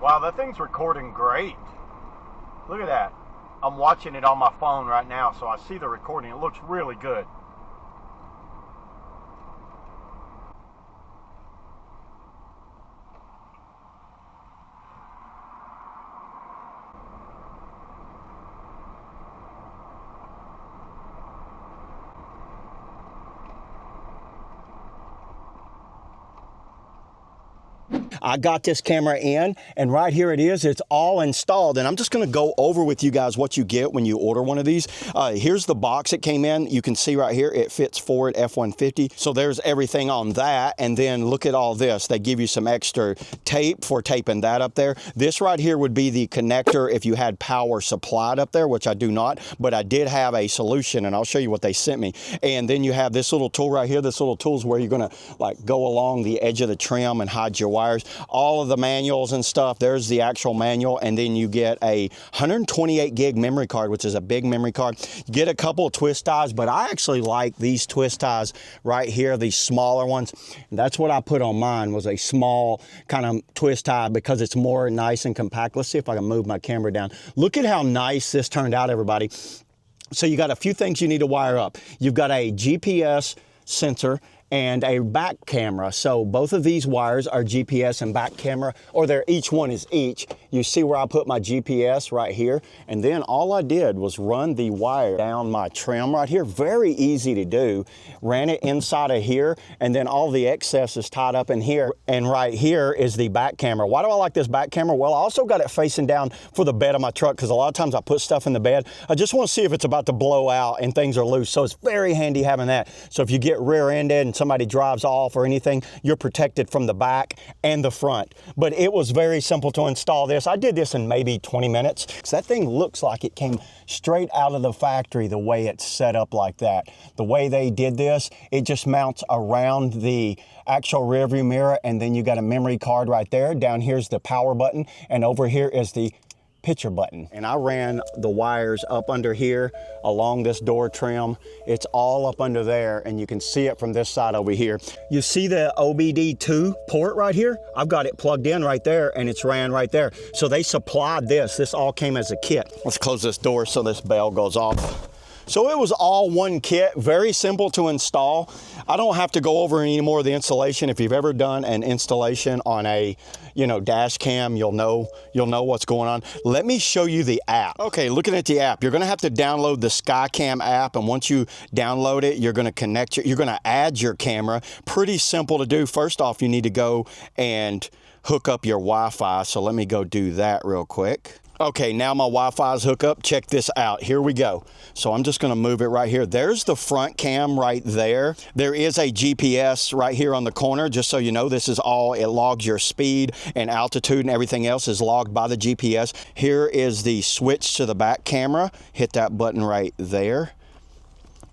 Wow, that thing's recording great. Look at that. I'm watching it on my phone right now, so I see the recording. It looks really good. I got this camera in, and right here it is. It's all installed, and I'm just going to go over with you guys what you get when you order one of these. Here's the box it came in. You can see right here it fits Ford F-150, so there's everything on that. And then look at all this. They give you some extra tape for taping that up there. This right here would be the connector if you had power supplied up there, which I do not, but I did have a solution, and I'll show you what they sent me. And then you have this little tool right here. This little tool is where you're going to like go along the edge of the trim and hide your wires. All of the manuals and stuff, there's the actual manual, and then you get a 128 gig memory card, which is a big memory card. You get a couple of twist ties, but I actually like these twist ties right here, these smaller ones. And that's what I put on mine, was a small kind of twist tie because it's more nice and compact. Let's see if I can move my camera down. Look at how nice this turned out, everybody. So you got a few things you need to wire up. You've got a GPS sensor and a back camera. So both of these wires are GPS and back camera, or each one is each. You see where I put my GPS right here, and then all I did was run the wire down my trim right here. Very easy to do. Ran it inside of here, and then all the excess is tied up in here, and right here is the back camera. Why do I like this back camera? Well, I also got it facing down for the bed of my truck, because a lot of times I put stuff in the bed. I just want to see if it's about to blow out and things are loose, so it's very handy having that. So if you get rear-ended and somebody drives off or anything, you're protected from the back and the front. But it was very simple to install this. I did this in maybe 20 minutes. So that thing looks like it came straight out of the factory, the way it's set up like that. The way they did this, it just mounts around the actual rear view mirror, and then you got a memory card right there. Down here's the power button, and over here is the picture button. And I ran the wires up under here along this door trim. It's all up under there, and you can see it from this side over here. You see the OBD2 port right here? I've got it plugged in right there, and it's ran right there. So they supplied this. This all came as a kit. Let's close this door so this bell goes off. So it was all one kit, very simple to install. I don't have to go over any more of the installation. If you've ever done an installation on a, dash cam, you'll know what's going on. Let me show you the app. Okay, looking at the app, you're gonna have to download the Skycam app, and once you download it, you're gonna connect you're gonna add your camera. Pretty simple to do. First off, you need to go and hook up your Wi-Fi. So let me go do that real quick. Okay, now my Wi-Fi is hooked up. Check this out. Here we go. So I'm just going to move it right here. There's the front cam right there. There is a GPS right here on the corner. Just so you know, this is all, it logs your speed and altitude, and everything else is logged by the GPS. Here is the switch to the back camera. Hit that button right there.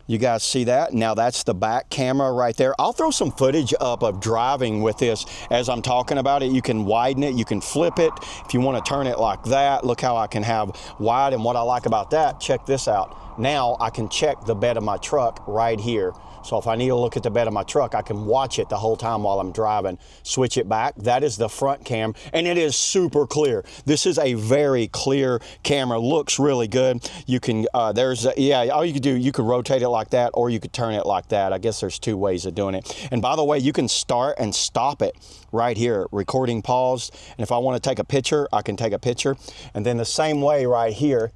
You guys see that? Now that's the back camera right there. I'll throw some footage up of driving with this as I'm talking about it. You can widen it, you can flip it. If you want to turn it like that, look how I can have wide. And what I like about that, check this out. Now I can check the bed of my truck right here. So if I need to look at the bed of my truck, I can watch it the whole time while I'm driving. Switch it back. That is the front cam, and it is super clear. This is a very clear camera. Looks really good. You can, all you could do, you could rotate it like that, or you could turn it like that. I guess there's two ways of doing it. And by the way, you can start and stop it right here. Recording paused. And if I want to take a picture, I can take a picture. And then the same way right here,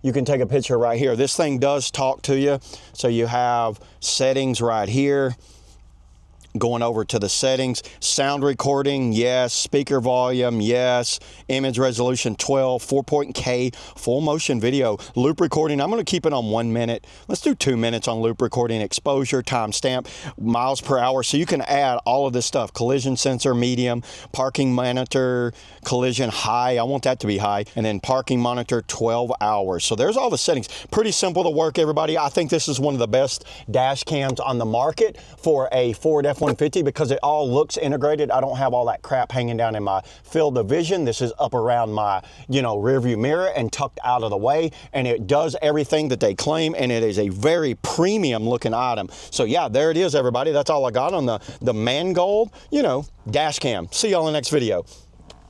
you can take a picture right here. This thing does talk to you. So you have settings right here. Going over to the settings, sound recording, yes. Speaker volume, yes. Image resolution 12, 4.K, full motion video. Loop recording, I'm gonna keep it on 1 minute. Let's do 2 minutes on loop recording. Exposure, timestamp, miles per hour. So you can add all of this stuff. Collision sensor, medium, parking monitor, collision high. I want that to be high. And then parking monitor, 12 hours. So there's all the settings. Pretty simple to work, everybody. I think this is one of the best dash cams on the market for a Ford F-150 because it all looks integrated. I don't have all that crap hanging down in my field of vision. This is up around my, rear view mirror and tucked out of the way, and it does everything that they claim, and it is a very premium looking item. So yeah, there it is, everybody. That's all I got on the Mangoal, dash cam. See y'all in the next video.